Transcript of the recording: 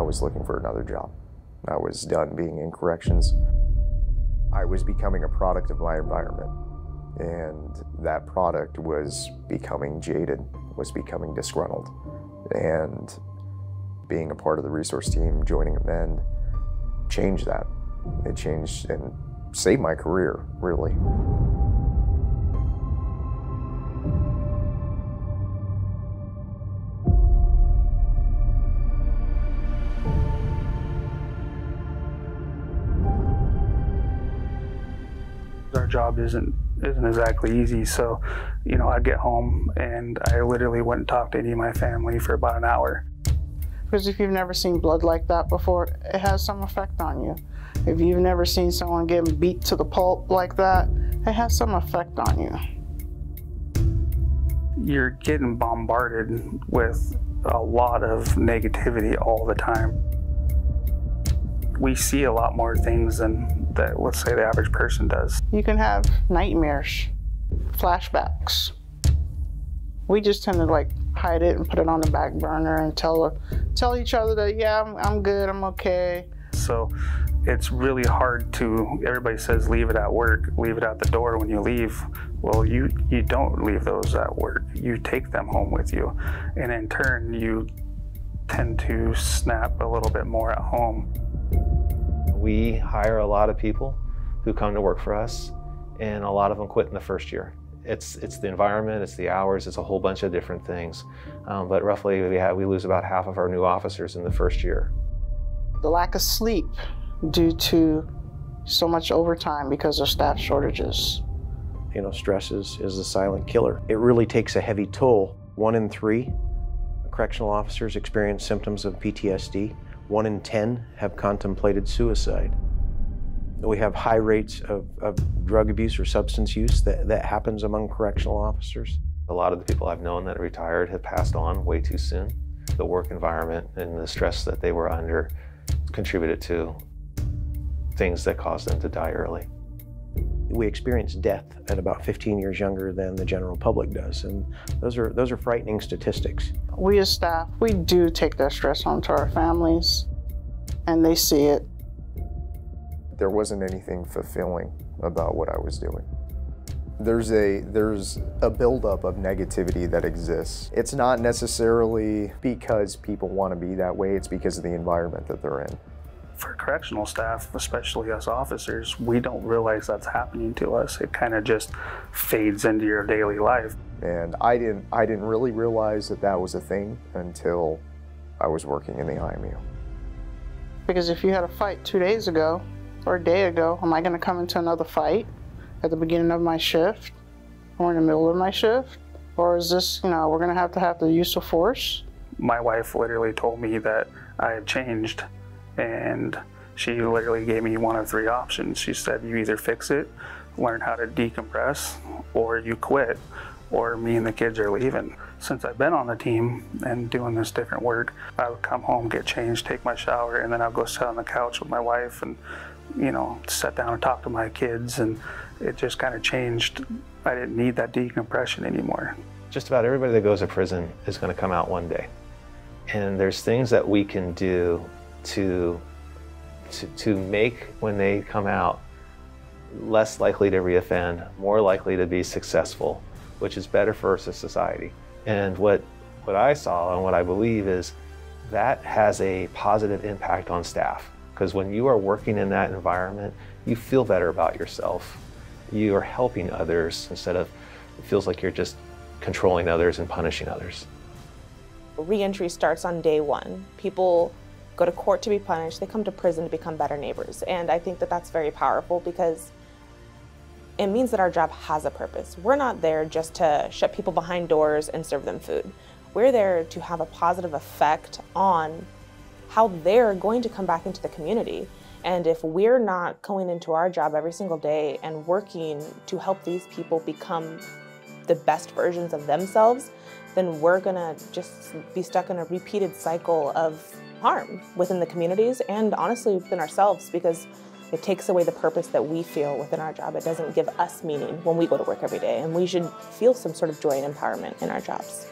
was looking for another job. I was done being in corrections. I was becoming a product of my environment, and that product was becoming jaded, was becoming disgruntled. And being a part of the resource team, joining Amend, changed that. It changed and saved my career, really. Our job isn't exactly easy, so I'd get home and I literally wouldn't talk to any of my family for about an hour. Because if you've never seen blood like that before, it has some effect on you. If you've never seen someone getting beat to the pulp like that, it has some effect on you. You're getting bombarded with a lot of negativity all the time. We see a lot more things than that, let's say, the average person does. You can have nightmares, flashbacks. We just tend to hide it and put it on the back burner and tell each other that, yeah, I'm good, I'm okay. So it's really hard to, everybody says leave it at work, leave it at the door when you leave. Well, you don't leave those at work. You take them home with you. And in turn, you tend to snap a little bit more at home. We hire a lot of people who come to work for us, and a lot of them quit in the first year. It's the environment, it's the hours, it's a whole bunch of different things. But roughly we lose about half of our new officers in the first year. The lack of sleep due to so much overtime because of staff shortages. Stress is a silent killer. It really takes a heavy toll. 1 in 3 correctional officers experience symptoms of PTSD. 1 in 10 have contemplated suicide. We have high rates of drug abuse or substance use that happens among correctional officers. A lot of the people I've known that are retired have passed on way too soon. The work environment and the stress that they were under contributed to things that caused them to die early. We experience death at about 15 years younger than the general public does, and those are frightening statistics. We as staff, we do take that stress home to our families, and they see it. There wasn't anything fulfilling about what I was doing. There's a buildup of negativity that exists. It's not necessarily because people want to be that way, it's because of the environment that they're in. For correctional staff, especially us officers, we don't realize that's happening to us. It kind of just fades into your daily life. And I didn't really realize that was a thing until I was working in the IMU. Because if you had a fight 2 days ago or a day ago, am I going to come into another fight at the beginning of my shift or in the middle of my shift? Or is this, we're going to have the use of force? My wife literally told me that I had changed, and she literally gave me 1 of 3 options. She said, you either fix it, learn how to decompress, or you quit, or me and the kids are leaving. Since I've been on the team and doing this different work, I would come home, get changed, take my shower, and then I'll go sit on the couch with my wife and, sit down and talk to my kids, and it just kind of changed. I didn't need that decompression anymore. Just about everybody that goes to prison is going to come out one day. And there's things that we can do to make, when they come out, less likely to reoffend, more likely to be successful, which is better for society. And what I saw and what I believe is that has a positive impact on staff. Because when you are working in that environment, you feel better about yourself. You are helping others instead of, it feels like you're just controlling others and punishing others. Re-entry starts on day 1. People go to court to be punished, they come to prison to become better neighbors. And I think that that's very powerful because it means that our job has a purpose. We're not there just to shut people behind doors and serve them food. We're there to have a positive effect on how they're going to come back into the community. And if we're not going into our job every single day and working to help these people become the best versions of themselves, then we're gonna just be stuck in a repeated cycle of harm within the communities and honestly within ourselves, because it takes away the purpose that we feel within our job. It doesn't give us meaning when we go to work every day, and we should feel some sort of joy and empowerment in our jobs.